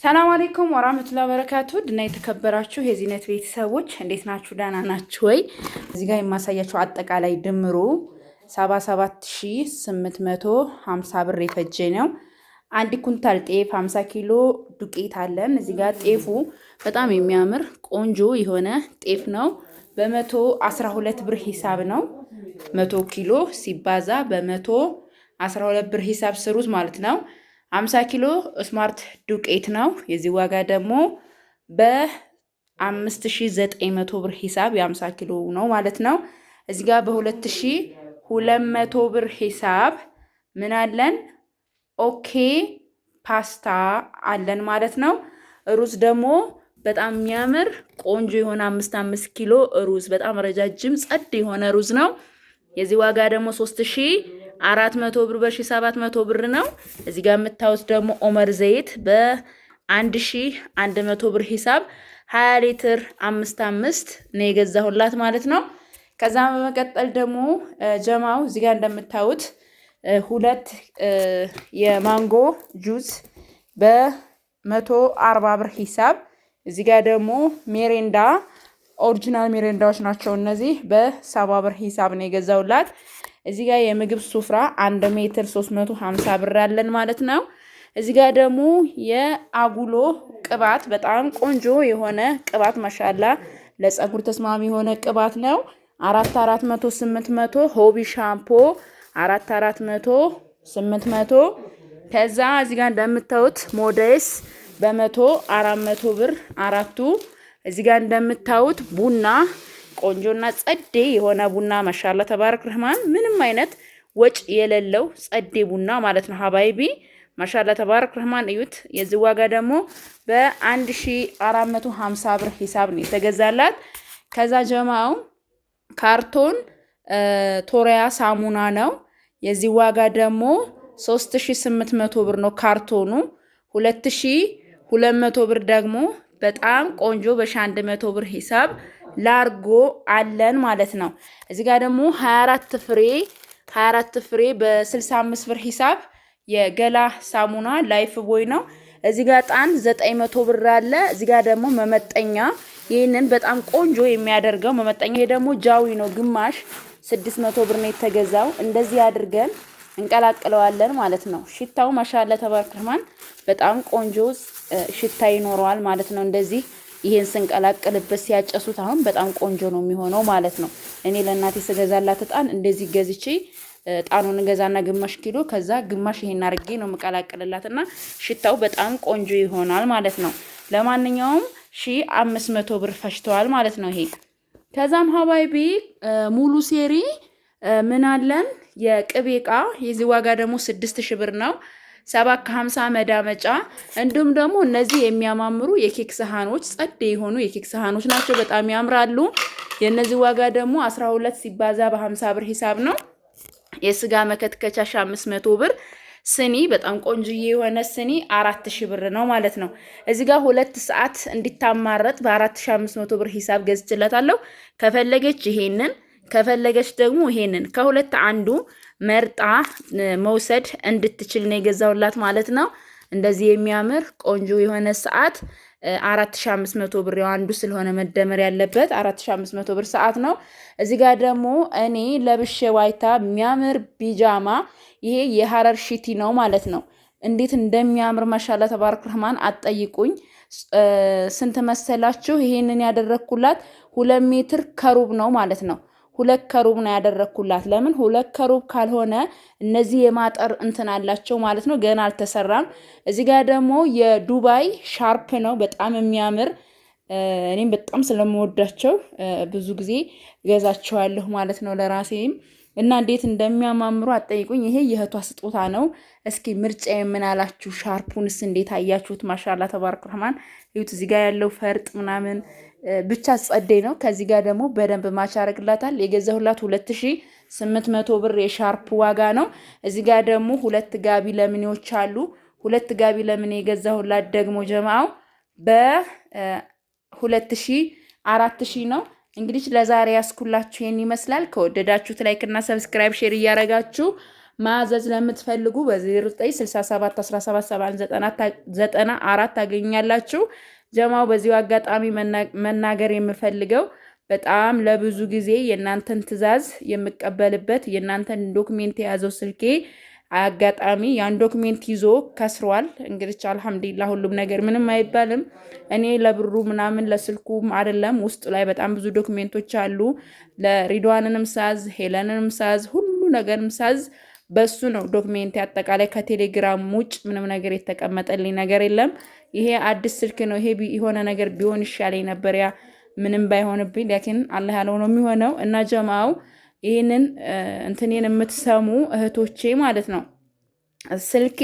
ሰላም አለይኩም ወራህመቱላሂ ወበረካቱ ድና የተከበራችሁ የዚህነት ቤተሰቦች እንዴት ናችሁ? ደህና ናችሁ ወይ? እዚህ ጋር የማሳያችሁ አጠቃላይ ድምሩ 77850 ብር የፈጀ ነው። አንድ ኩንታል ጤፍ 50 ኪሎ ዱቄት አለን። እዚህ ጋር ጤፉ በጣም የሚያምር ቆንጆ የሆነ ጤፍ ነው። በ112 ብር ሂሳብ ነው። 100 ኪሎ ሲባዛ በ112 ብር ሂሳብ ስሩት ማለት ነው። 50 ኪሎ ስማርት ዱቄት ነው። የዚህ ዋጋ ደግሞ በ5900 ብር ሂሳብ የ50 ኪሎ ነው ማለት ነው። እዚህ ጋር በ2200 ብር ሂሳብ ምን አለን? ኦኬ ፓስታ አለን ማለት ነው። ሩዝ ደግሞ በጣም የሚያምር ቆንጆ የሆነ 5 ኪሎ ሩዝ በጣም ረጃጅም ጸድ የሆነ ሩዝ ነው። የዚህ ዋጋ ደግሞ 3400 ብር በ1700 ብር ነው። እዚህ ጋር የምታዩት ደግሞ ኦመር ዘይት በ1100 ብር ሂሳብ 20 ሊትር 5 ነው የገዛሁላት ማለት ነው። ከዛ በመቀጠል ደግሞ ጀማው እዚህ ጋር እንደምታዩት ሁለት የማንጎ ጁስ በ140 ብር ሂሳብ። እዚህ ጋር ደግሞ ሜሬንዳ ኦሪጂናል ሜሬንዳዎች ናቸው እነዚህ በ70 ብር ሂሳብ ነው የገዛሁላት። እዚህ ጋር የምግብ ሱፍራ 1 ሜትር 350 ብር አለን ማለት ነው። እዚህ ጋር ደግሞ የአጉሎ ቅባት በጣም ቆንጆ የሆነ ቅባት ማሻላ ለፀጉር ተስማሚ የሆነ ቅባት ነው። 4400 800 ሆቢ ሻምፖ 4400 800። ከዛ እዚህ ጋር እንደምታዩት ሞዴስ በ100 400 ብር አራቱ። እዚህ ጋር እንደምታዩት ቡና ቆንጆና ጸዴ የሆነ ቡና ማሻአላ ተባረክ ረህማን ምንም አይነት ወጭ የሌለው ጸዴ ቡና ማለት ነው። ሀባይቢ ማሻአላ ተባረክ ረህማን እዩት። የዚህ ዋጋ ደግሞ በ1450 ብር ሂሳብ ነው የተገዛላት። ከዛ ጀማው ካርቶን ቶሪያ ሳሙና ነው። የዚህ ዋጋ ደግሞ 3800 ብር ነው ካርቶኑ። 2200 ብር ደግሞ በጣም ቆንጆ በ1100 ብር ሂሳብ ላርጎ አለን ማለት ነው። እዚህ ጋር ደግሞ 24 ፍሬ በ65 ብር ሂሳብ የገላ ሳሙና ላይፍ ቦይ ነው። እዚህ ጋር ጣን 900 ብር አለ። እዚህ ጋር ደግሞ መመጠኛ ይሄንን በጣም ቆንጆ የሚያደርገው መመጠኛ ይሄ ደግሞ ጃዊ ነው። ግማሽ 600 ብር ነው የተገዛው። እንደዚህ አድርገን እንቀላቅለዋለን ማለት ነው። ሽታው ማሻአላ ተባረክ ረህማን በጣም ቆንጆ ሽታ ይኖረዋል ማለት ነው። እንደዚህ ይሄን ስንቀላቅልበት ሲያጨሱት አሁን በጣም ቆንጆ ነው የሚሆነው ማለት ነው። እኔ ለእናቴ ስገዛላት ጣን እንደዚህ ገዝቼ ጣኑን ገዛና ግማሽ ኪሎ ከዛ ግማሽ ይሄን አርጌ ነው መቀላቀልላትና ሽታው በጣም ቆንጆ ይሆናል ማለት ነው። ለማንኛውም 1500 ብር ፈሽተዋል ማለት ነው ይሄ። ከዛም ሀባይቢ ሙሉ ሴሪ ምን አለን? የቅቤ እቃ የዚህ ዋጋ ደግሞ 6000 ብር ነው። 750 መዳመጫ እንዲሁም ደግሞ እነዚህ የሚያማምሩ የኬክ ሰሃኖች ጸዴ የሆኑ የኬክ ሰሃኖች ናቸው። በጣም ያምራሉ። የነዚህ ዋጋ ደግሞ 12 ሲባዛ በ50 ብር ሂሳብ ነው። የስጋ መከትከቻ 500 ብር። ስኒ በጣም ቆንጆዬ የሆነ ስኒ 4000 ብር ነው ማለት ነው። እዚህ ጋር 2 ሰዓት እንዲታማረጥ በ4500 ብር ሂሳብ ገዝችላታለሁ። ከፈለገች ይሄንን ከፈለገች ደግሞ ይሄንን ከሁለት አንዱ መርጣ መውሰድ እንድትችል ነው የገዛውላት ማለት ነው። እንደዚህ የሚያምር ቆንጆ የሆነ ሰዓት 4500 ብር ያው አንዱ ስለሆነ መደመር ያለበት 4500 ብር ሰዓት ነው። እዚህ ጋር ደግሞ እኔ ለብሼ ዋይታ የሚያምር ቢጃማ ይሄ የሐረር ሽቲ ነው ማለት ነው። እንዴት እንደሚያምር ማሻአላ ተባረክ ረህማን አትጠይቁኝ። ስንት መሰላችሁ? ይሄንን ያደረኩላት 2 ሜትር ከሩብ ነው ማለት ነው። 2 ከሩብ ነው ያደረኩላት። ለምን 2 ከሩብ ካልሆነ እነዚህ የማጠር እንትን አላቸው ማለት ነው። ገና አልተሰራም። እዚህ ጋር ደግሞ የዱባይ ሻርፕ ነው በጣም የሚያምር። እኔም በጣም ስለምወዳቸው ብዙ ጊዜ ገዛቸዋለሁ ማለት ነው ለራሴም እና እንዴት እንደሚያማምሩ አትጠይቁኝ። ይሄ የእህቷ ስጦታ ነው። እስኪ ምርጫ የምናላችሁ ሻርፑንስ እንዴት አያችሁት? ማሻአላ ተባረክ ረህማን እዩት። እዚህ ጋር ያለው ፈርጥ ምናምን ብቻ ጸደይ ነው። ከዚህ ጋር ደግሞ በደንብ ማች ያደርግላታል። የገዛሁላት 2800 ብር የሻርፕ ዋጋ ነው። እዚህ ጋር ደግሞ 2 ጋቢ ለምኔዎች አሉ። 2 ጋቢ ለምን የገዛሁላት ደግሞ ጀማው በ2000 4000 ነው። እንግዲህ ለዛሬ ያስኩላችሁ ይሄን ይመስላል። ከወደዳችሁት ላይክ እና ሰብስክራይብ ሼር እያረጋችሁ ማዘዝ ለምትፈልጉ በ0967177994 ታገኛላችሁ። ጀማው በዚሁ አጋጣሚ መናገር የምፈልገው በጣም ለብዙ ጊዜ የእናንተን ትዕዛዝ የምቀበልበት የእናንተን ዶክሜንት የያዘው ስልኬ አጋጣሚ ያን ዶክሜንት ይዞ ከስሯል። እንግዲህ አልሐምዱሊላህ ሁሉም ነገር ምንም አይባልም። እኔ ለብሩ ምናምን ለስልኩም አይደለም ውስጡ ላይ በጣም ብዙ ዶክሜንቶች አሉ። ለሪድዋንንም ሳዝ ሄለንንም ሳዝ ሁሉ ነገርም ሳዝ በሱ ነው ዶክሜንት አጠቃላይ ከቴሌግራም ውጭ ምንም ነገር የተቀመጠልኝ ነገር የለም። ይሄ አዲስ ስልክ ነው። ይሄ የሆነ ነገር ቢሆን ይሻለኝ ነበር። ያ ምንም ባይሆንብኝ ላኪን አላህ ያለው ነው የሚሆነው። እና ጀማው ይሄንን እንትኔን የምትሰሙ እህቶቼ ማለት ነው ስልኬ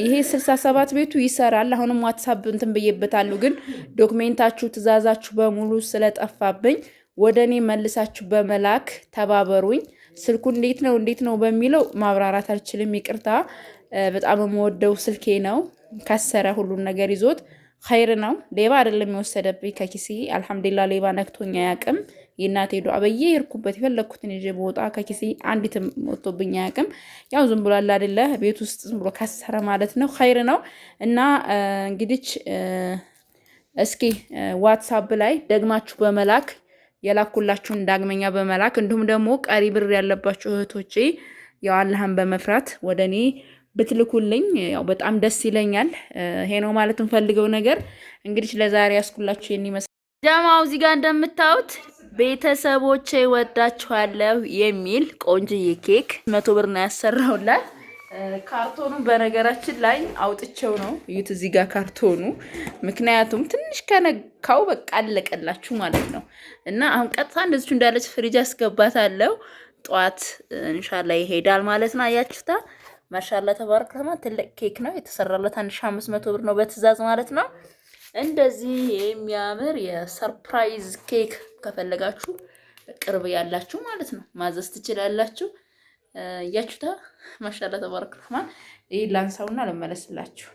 ይሄ 67 ቤቱ ይሰራል። አሁንም ዋትስአፕ እንትን ብዬበታለሁ፣ ግን ዶክሜንታችሁ ትዕዛዛችሁ በሙሉ ስለጠፋብኝ ወደኔ መልሳችሁ በመላክ ተባበሩኝ። ስልኩ እንዴት ነው በሚለው ማብራራት አልችልም፣ ይቅርታ። በጣም የምወደው ስልኬ ነው። ከሰረ ሁሉን ነገር ይዞት ኸይር ነው። ሌባ አይደለም የወሰደብኝ ከኪሴ አልሐምዱሊላህ። ሌባ ነክቶኝ አያውቅም። የእናቴ ዱዓ በየሄድኩበት የፈለኩትን ይዤ በወጣ ከኪሴ አንዲትም ወጥቶብኝ አያውቅም። ያው ዝም ብሎ አይደለ ቤት ውስጥ ዝም ብሎ ከሰረ ማለት ነው። ኸይር ነው እና እንግዲህ እስኪ ዋትስአፕ ላይ ደግማችሁ በመላክ የላኩላችሁን ዳግመኛ በመላክ እንዲሁም ደግሞ ቀሪ ብር ያለባችሁ እህቶቼ ያው አላህን በመፍራት ወደኔ ብትልኩልኝ ያው በጣም ደስ ይለኛል። ይሄ ነው ማለት እንፈልገው ነገር። እንግዲህ ለዛሬ ያስኩላችሁ የኔ መሰለ ጀማው እዚህ ጋር እንደምታዩት ቤተሰቦቼ ወዳችኋለሁ የሚል ቆንጆዬ ኬክ 100 ብር ነው ያሰራሁላት። ካርቶኑ በነገራችን ላይ አውጥቼው ነው እዩት፣ እዚህ ጋር ካርቶኑ። ምክንያቱም ትንሽ ከነካው በቃ አለቀላችሁ ማለት ነው። እና አሁን ቀጥታ እንደዚሁ እንዳለች ፍሪጅ አስገባታለሁ። ጧት ኢንሻአላህ ይሄዳል ማለት ነው። አያችሁታ ማሻአላ ተባረክ ረህማን። ትልቅ ኬክ ነው የተሰራለት 1500 ብር ነው በትዕዛዝ ማለት ነው። እንደዚህ የሚያምር የሰርፕራይዝ ኬክ ከፈለጋችሁ ቅርብ ያላችሁ ማለት ነው ማዘዝ ትችላላችሁ። ያችሁታ ማሻአላ ተባረክ ረህማን። ይሄ ላንሳውና ለመለስላችሁ